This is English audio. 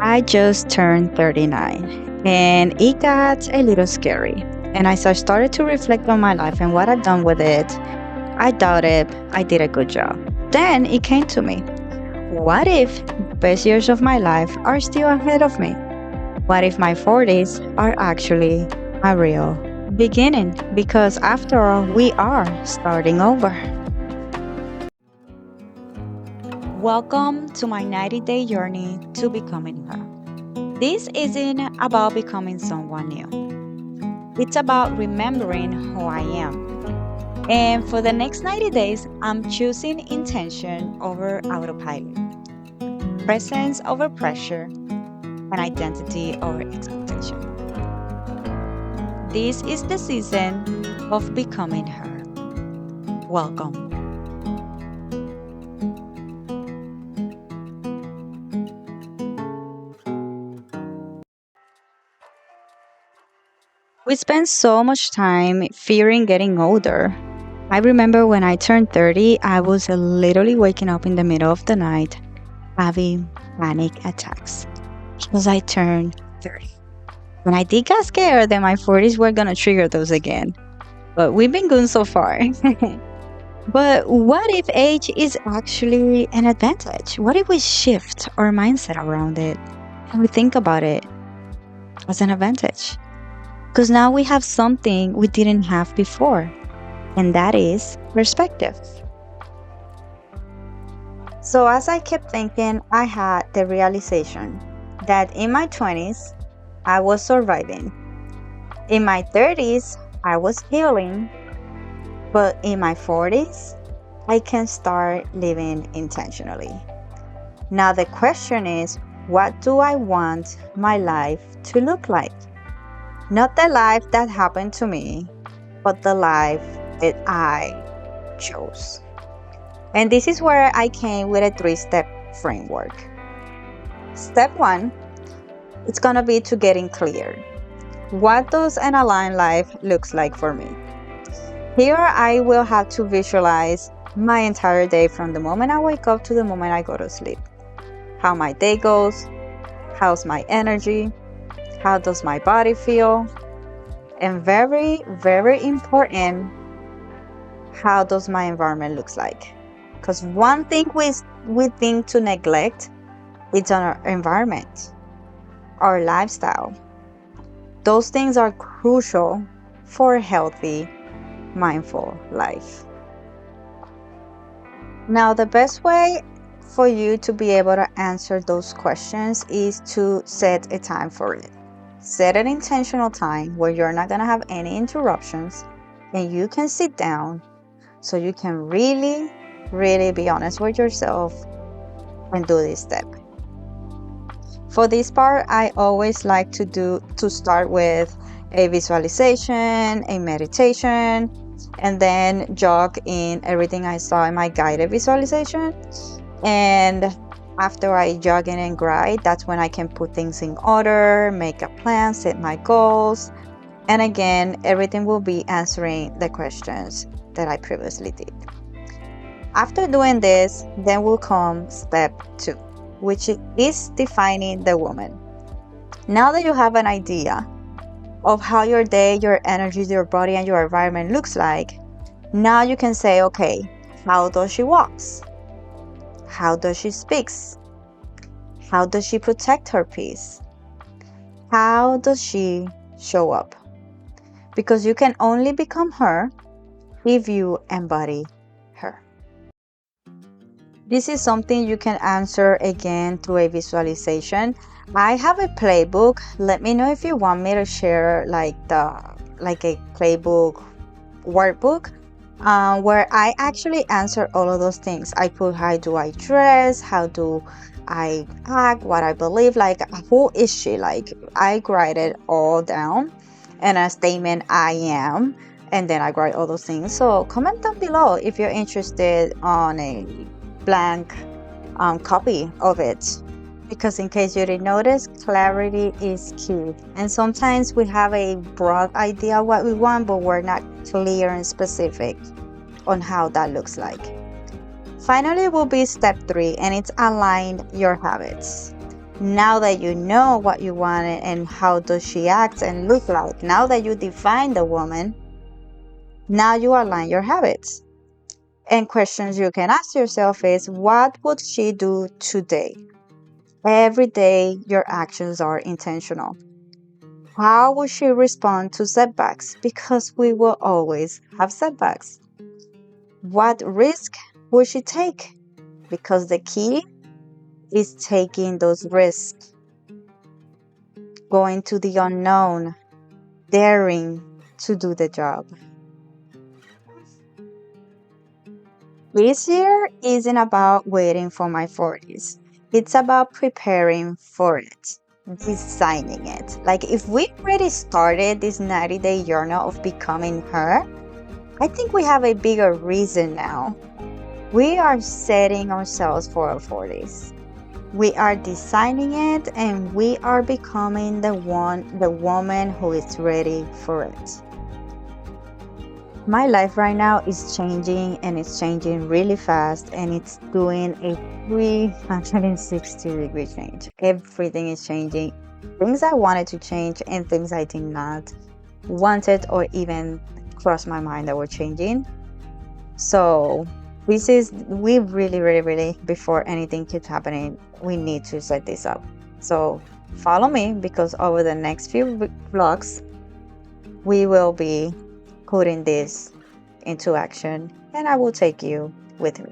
I just turned 39 and it got a little scary. And as I started to reflect on my life and what I've done with it, I doubted I did a good job. Then it came to me. What if the best years of my life are still ahead of me? What if my 40s are actually a real beginning? Because after all, we are starting over. Welcome to my 90-day journey to becoming her. This isn't about becoming someone new. It's about remembering who I am. And for the next 90 days, I'm choosing intention over autopilot, presence over pressure, and identity over expectation. This is the season of becoming her. Welcome. We spend so much time fearing getting older. I remember when I turned 30, I was literally waking up in the middle of the night having panic attacks because I turned 30. When I did get scared that my 40s were going to trigger those again. But we've been good so far. But what if age is actually an advantage? What if we shift our mindset around it and we think about it as an advantage? Because now we have something we didn't have before, and that is perspective. So as I kept thinking, I had the realization that in my 20s, I was surviving. In my 30s, I was healing. But in my 40s, I can start living intentionally. Now the question is, what do I want my life to look like? Not the life that happened to me, but the life that I chose. And this is where I came with a 3-step framework. Step 1, it's gonna be to getting clear. What does an aligned life looks like for me? Here I will have to visualize my entire day from the moment I wake up to the moment I go to sleep. How my day goes, how's my energy, how does my body feel, and very, very important, how does my environment looks like? Because one thing we think to neglect is our environment, our lifestyle. Those things are crucial for a healthy, mindful life. Now, the best way for you to be able to answer those questions is to set a time for it. Set an intentional time where you're not going to have any interruptions and you can sit down so you can really, really be honest with yourself and do this step. For this part, I always like to start with a visualization, a meditation, and then jog in everything I saw in my guided visualization. And after I jog in and grind, that's when I can put things in order, make a plan, set my goals. And again, everything will be answering the questions that I previously did. After doing this, then will come step 2, which is defining the woman. Now that you have an idea of how your day, your energy, your body, and your environment looks like, now you can say, okay, how does she walks? How does she speaks? How does she protect her peace? How does she show up? Because you can only become her if you embody her. This is something you can answer again through a visualization. I have a playbook. Let me know if you want me to share like a playbook workbook where I actually answer all of those things. I put how do I dress, how do I act, what I believe, like who is she, like I write it all down, and a statement I am, and then I write all those things. So comment down below if you're interested on a blank copy of it, because in case you didn't notice, clarity is key. And sometimes we have a broad idea of what we want, but we're not clear and specific on how that looks like. Finally will be step 3, and it's align your habits. Now that you know what you want and how does she act and look like, now that you define the woman, now you align your habits. And questions you can ask yourself is, what would she do today? Every day your actions are intentional. How will she respond to setbacks? Because we will always have setbacks. What risk will she take? Because the key is taking those risks, going to the unknown, daring to do the job. This year isn't about waiting for my 40s. It's about preparing for it, designing it. Like if we already started this 90-day journal of becoming her, I think we have a bigger reason now. We are setting ourselves for our 40s. We are designing it and we are becoming the woman who is ready for it. My life right now is changing and it's changing really fast and it's doing a 360-degree change. Everything is changing. Things I wanted to change and things I did not wanted or even crossed my mind that were changing. So we really, before anything keeps happening, we need to set this up. So follow me because over the next few vlogs, we will be putting this into action and I will take you with me.